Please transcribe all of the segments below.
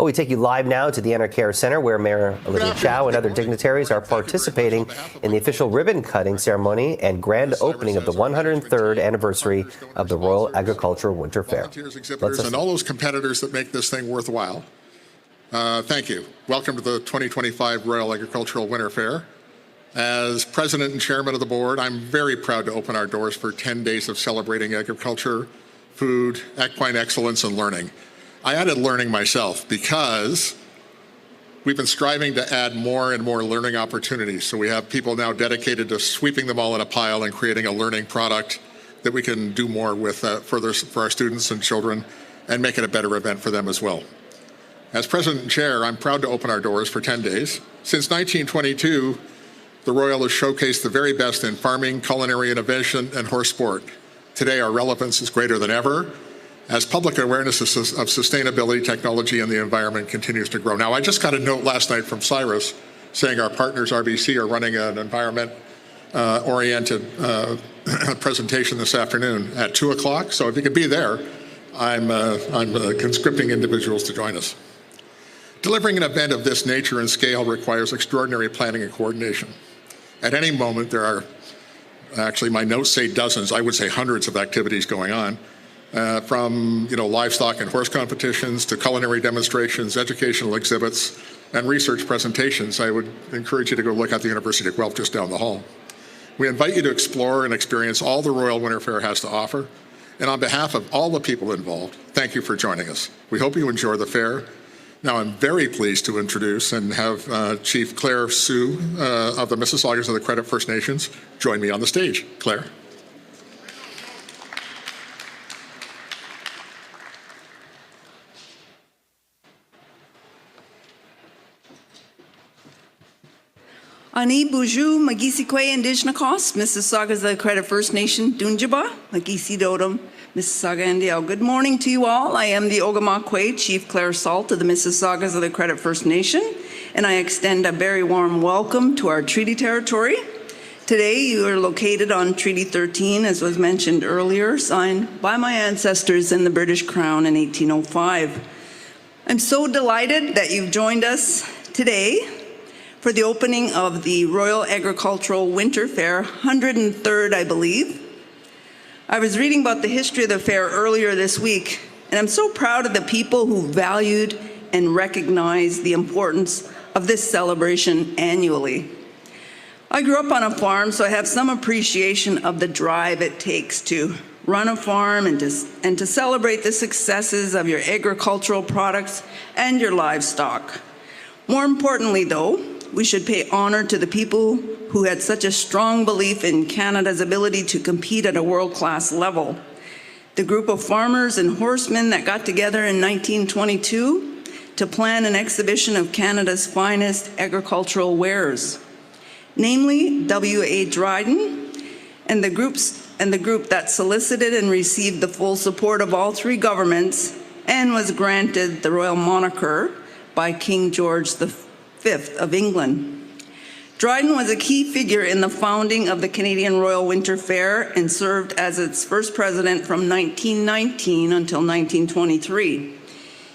Well, we take you live now to the Enercare Centre, where Mayor Olivia Chow and other dignitaries are participating in the official ribbon-cutting ceremony and grand opening of the 103rd anniversary of the Royal Agricultural Winter Fair. Exhibitors and all those competitors that make this thing worthwhile. Thank you. Welcome to the 2025 Royal Agricultural Winter Fair. As President and Chairman of the Board, I'm very proud to open our doors for 10 days of celebrating agriculture, food, equine excellence, and learning. I added learning myself because we've been striving to add more and more learning opportunities. So we have people now dedicated to sweeping them all in a pile and creating a learning product that we can do more with for our students and children and make it a better event for them as well. As President and Chair, I'm proud to open our doors for 10 days. Since 1922, the Royal has showcased the very best in farming, culinary innovation, and horse sport. Today, our relevance is greater than ever as public awareness of sustainability, technology, and the environment continues to grow. Now, I just got a note last night from Cyrus saying our partners, RBC, are running an environment-oriented presentation this afternoon at 2 o'clock. So if you could be there, I'm conscripting individuals to join us. Delivering an event of this nature and scale requires extraordinary planning and coordination. At any moment, there are, actually my notes say dozens, I would say hundreds of activities going on. From livestock and horse competitions to culinary demonstrations, educational exhibits, and research presentations. I would encourage you to go look at the University of Guelph just down the hall. We invite you to explore and experience all the Royal Winter Fair has to offer. And on behalf of all the people involved, thank you for joining us. We hope you enjoy the fair. Now I'm very pleased to introduce and have Chief Claire Sue of the Mississaugas of the Credit First Nations join me on the stage. Claire. Ani Buju, Magisikwe Indigenous, Mississaugas of the Credit First Nation, Dunjaba, Magisi Dodom, Mississauga Indiao. Good morning to you all. I am the Ogimakwe, Chief Claire Salt of the Mississaugas of the Credit First Nation, and I extend a very warm welcome to our treaty territory. Today, you are located on Treaty 13, as was mentioned earlier, signed by my ancestors in the British Crown in 1805. I'm so delighted that you've joined us today for the opening of the Royal Agricultural Winter Fair, 103rd, I believe. I was reading about the history of the fair earlier this week, and I'm so proud of the people who valued and recognized the importance of this celebration annually. I grew up on a farm, so I have some appreciation of the drive it takes to run a farm and to celebrate the successes of your agricultural products and your livestock. More importantly, though, we should pay honor to the people who had such a strong belief in Canada's ability to compete at a world-class level. The group of farmers and horsemen that got together in 1922 to plan an exhibition of Canada's finest agricultural wares, namely W.A. Dryden and the group that solicited and received the full support of all three governments and was granted the royal moniker by King George V of England. Dryden was a key figure in the founding of the Canadian Royal Winter Fair and served as its first president from 1919 until 1923.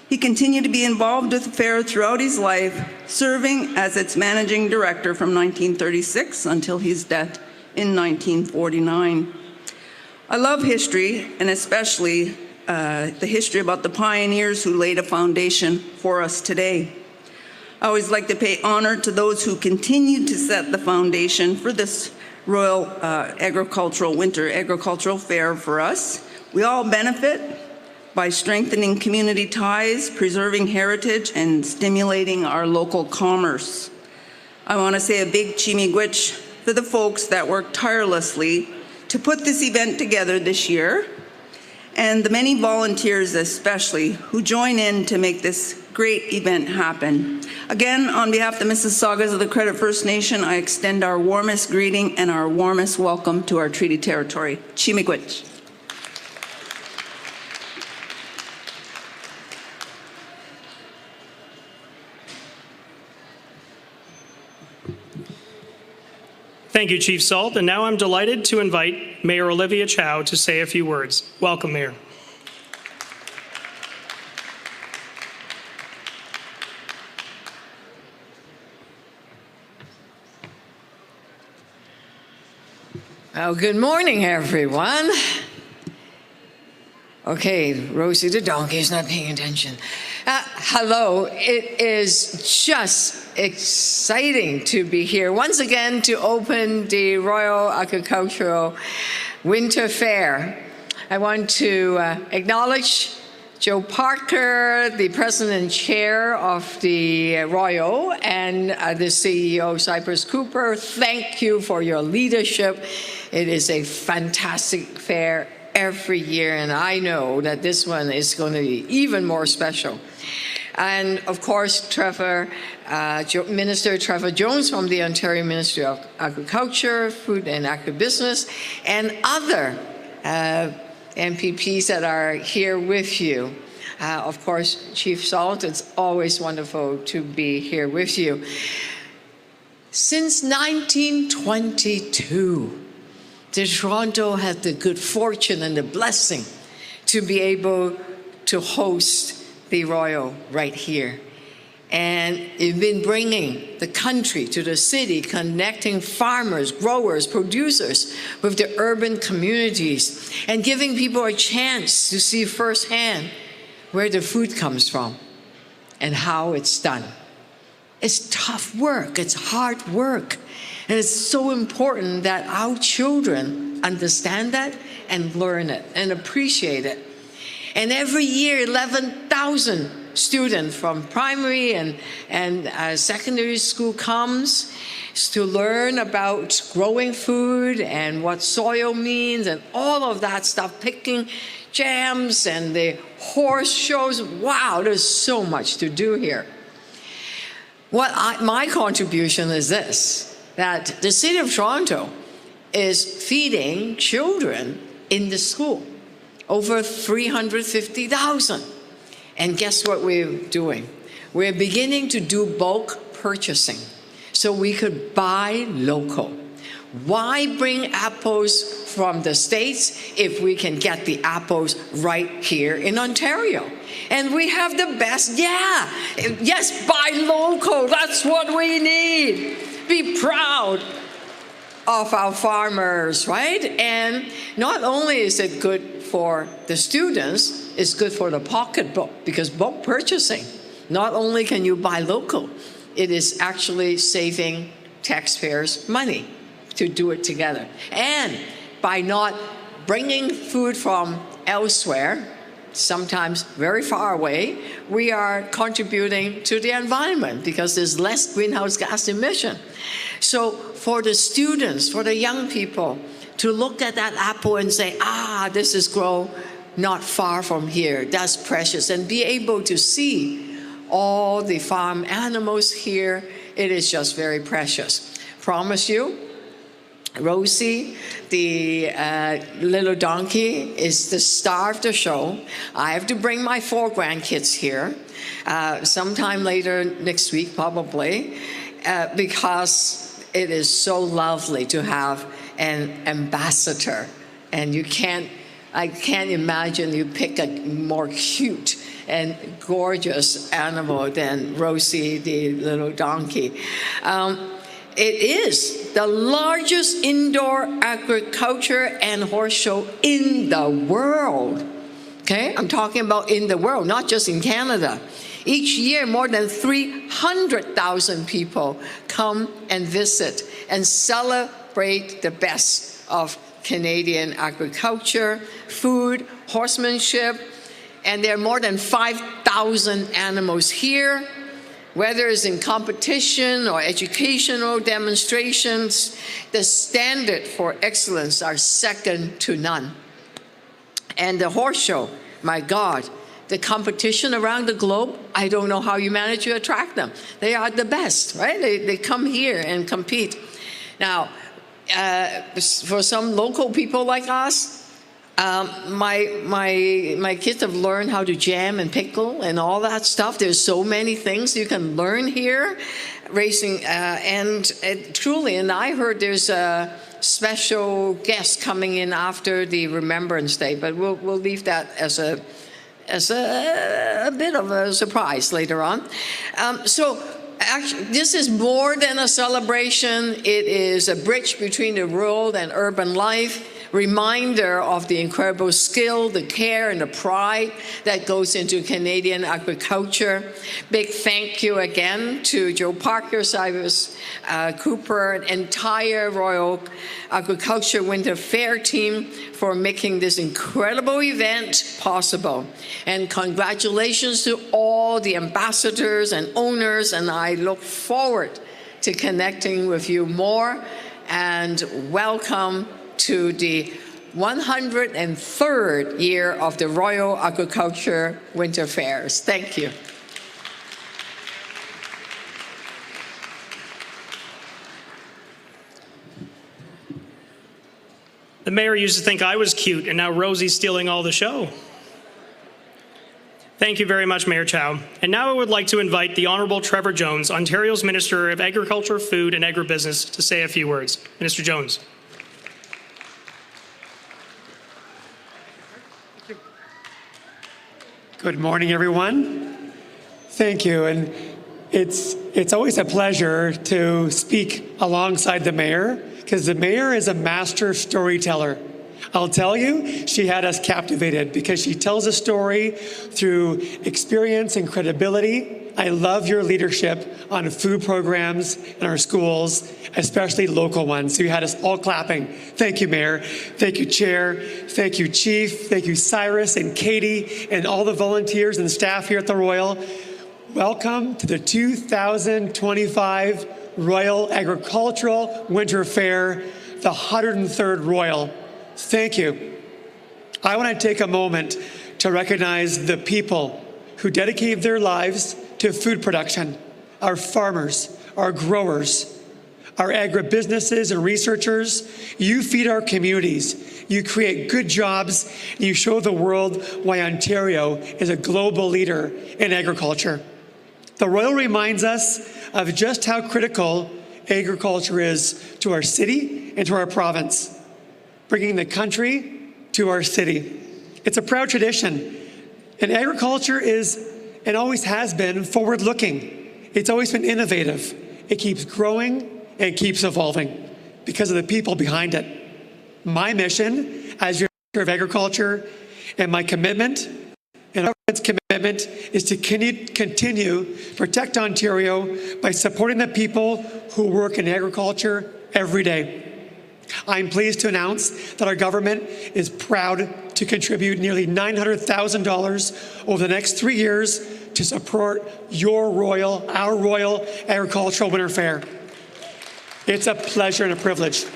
He continued to be involved with the fair throughout his life, serving as its managing director from 1936 until his death in 1949. I love history, and especially the history about the pioneers who laid a foundation for us today. I always like to pay honor to those who continue to set the foundation for this Royal Winter Agricultural Fair for us. We all benefit by strengthening community ties, preserving heritage, and stimulating our local commerce. I want to say a big chimigwich for the folks that worked tirelessly to put this event together this year, and the many volunteers especially who join in to make this great event happen. Again, on behalf of the Mississaugas of the Credit First Nation, I extend our warmest greeting and our warmest welcome to our treaty territory. Chimigwich. Thank you, Chief Salt. And now I'm delighted to invite Mayor Olivia Chow to say a few words. Welcome, Mayor. Well, good morning, everyone. Okay, Rosie the donkey is not paying attention. Hello, it is just exciting to be here once again to open the Royal Agricultural Winter Fair. I want to acknowledge Joe Parker, the President and Chair of the Royal, and the CEO, Cypress Cooper. Thank you for your leadership. It is a fantastic fair every year, and I know that this one is going to be even more special. And of course, Minister Trevor Jones from the Ontario Ministry of Agriculture, Food and Agribusiness, and other MPPs that are here with you. Of course, Chief Salt, it's always wonderful to be here with you. Since 1922, Toronto had the good fortune and the blessing to be able to host the Royal right here. And it's been bringing the country to the city, connecting farmers, growers, producers with the urban communities, and giving people a chance to see firsthand where the food comes from and how it's done. It's tough work, it's hard work, and it's so important that our children understand that and learn it and appreciate it. And every year, 11,000 students from primary and secondary school comes to learn about growing food and what soil means and all of that stuff, picking jams and the horse shows. Wow, there's so much to do here. My contribution is this, that the City of Toronto is feeding children in the school, over 350,000. And guess what we're doing? We're beginning to do bulk purchasing so we could buy local. Why bring apples from the States if we can get the apples right here in Ontario? And we have the best, yes, buy local, that's what we need. Be proud of our farmers, right? And not only is it good for the students, it's good for the pocketbook, because bulk purchasing, not only can you buy local, it is actually saving taxpayers money to do it together. And by not bringing food from elsewhere, sometimes very far away, we are contributing to the environment because there's less greenhouse gas emission. So for the students, for the young people, to look at that apple and say, this is grown not far from here, that's precious, and be able to see all the farm animals here, it is just very precious. Promise you, Rosie, the little donkey, is the star of the show. I have to bring my 4 grandkids here sometime later next week, probably, because it is so lovely to have an ambassador. And I can't imagine you pick a more cute and gorgeous animal than Rosie, the little donkey. It is the largest indoor agriculture and horse show in the world. Okay, I'm talking about in the world, not just in Canada. Each year, more than 300,000 people come and visit and celebrate the best of Canadian agriculture, food, horsemanship, and there are more than 5,000 animals here. Whether it's in competition or educational demonstrations, the standard for excellence are second to none. And the horse show, my God, the competition around the globe, I don't know how you manage to attract them. They are the best, right? They come here and compete. Now, for some local people like us, my kids have learned how to jam and pickle and all that stuff. There's so many things you can learn here, racing, and truly. And I heard there's a special guest coming in after the Remembrance Day, but we'll leave that as a bit of a surprise later on. So actually, this is more than a celebration. It is a bridge between the rural and urban life, reminder of the incredible skill, the care, and the pride that goes into Canadian agriculture. Big thank you again to Joe Parker, Cyrus Cooper, and entire Royal Agriculture Winter Fair team for making this incredible event possible. And congratulations to all the ambassadors and owners, and I look forward to connecting with you more. And welcome to the 103rd year of the Royal Agriculture Winter Fairs. Thank you. The mayor used to think I was cute, and now Rosie's stealing all the show. Thank you very much, Mayor Chow. And now I would like to invite the Honourable Trevor Jones, Ontario's Minister of Agriculture, Food and Agribusiness, to say a few words. Minister Jones. Good morning, everyone. Thank you. And it's always a pleasure to speak alongside the mayor, because the mayor is a master storyteller. I'll tell you, she had us captivated because she tells a story through experience and credibility. I love your leadership on food programs in our schools, especially local ones. So you had us all clapping. Thank you, Mayor. Thank you, Chair. Thank you, Chief. Thank you, Cyrus and Katie and all the volunteers and staff here at the Royal. Welcome to the 2025 Royal Agricultural Winter Fair, the 103rd Royal. Thank you. I want to take a moment to recognize the people who dedicated their lives to food production, our farmers, our growers, our agribusinesses and researchers. You feed our communities, you create good jobs, and you show the world why Ontario is a global leader in agriculture. The Royal reminds us of just how critical agriculture is to our city and to our province, bringing the country to our city. It's a proud tradition, and agriculture is and always has been forward-looking. It's always been innovative. It keeps growing and keeps evolving because of the people behind it. My mission as your Minister of Agriculture and my commitment and our government's commitment is to continue to protect Ontario by supporting the people who work in agriculture every day. I'm pleased to announce that our government is proud to contribute nearly $900,000 over the next 3 years to support our Royal Agricultural Winter Fair. It's a pleasure and a privilege.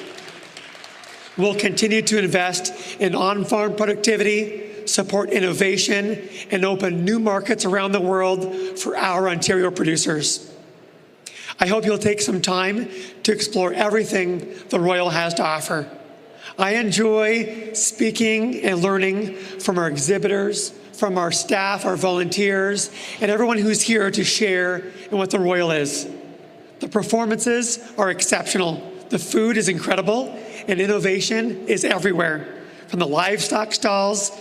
We'll continue to invest in on-farm productivity, support innovation, and open new markets around the world for our Ontario producers. I hope you'll take some time to explore everything the Royal has to offer. I enjoy speaking and learning from our exhibitors, from our staff, our volunteers, and everyone who's here to share in what the Royal is. The performances are exceptional. The food is incredible, and innovation is everywhere, from the livestock stalls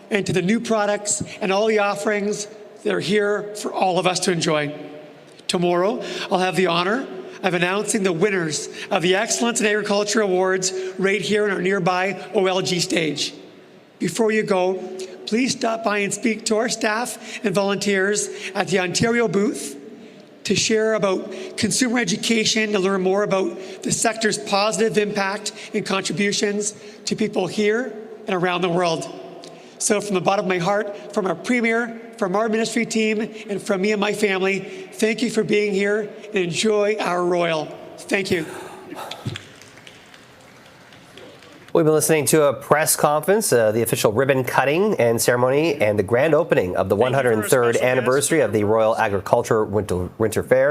and to the new products and all the offerings that are here for all of us to enjoy. Tomorrow, I'll have the honor of announcing the winners of the Excellence in Agriculture Awards right here in our nearby OLG stage. Before you go, please stop by and speak to our staff and volunteers at the Ontario booth to share about consumer education, to learn more about the sector's positive impact and contributions to people here and around the world. So from the bottom of my heart, from our Premier, from our ministry team, and from me and my family, thank you for being here and enjoy our Royal. Thank you. We've been listening to a press conference, the official ribbon cutting and ceremony, and the grand opening of the 103rd anniversary of the Royal Agriculture Winter Fair.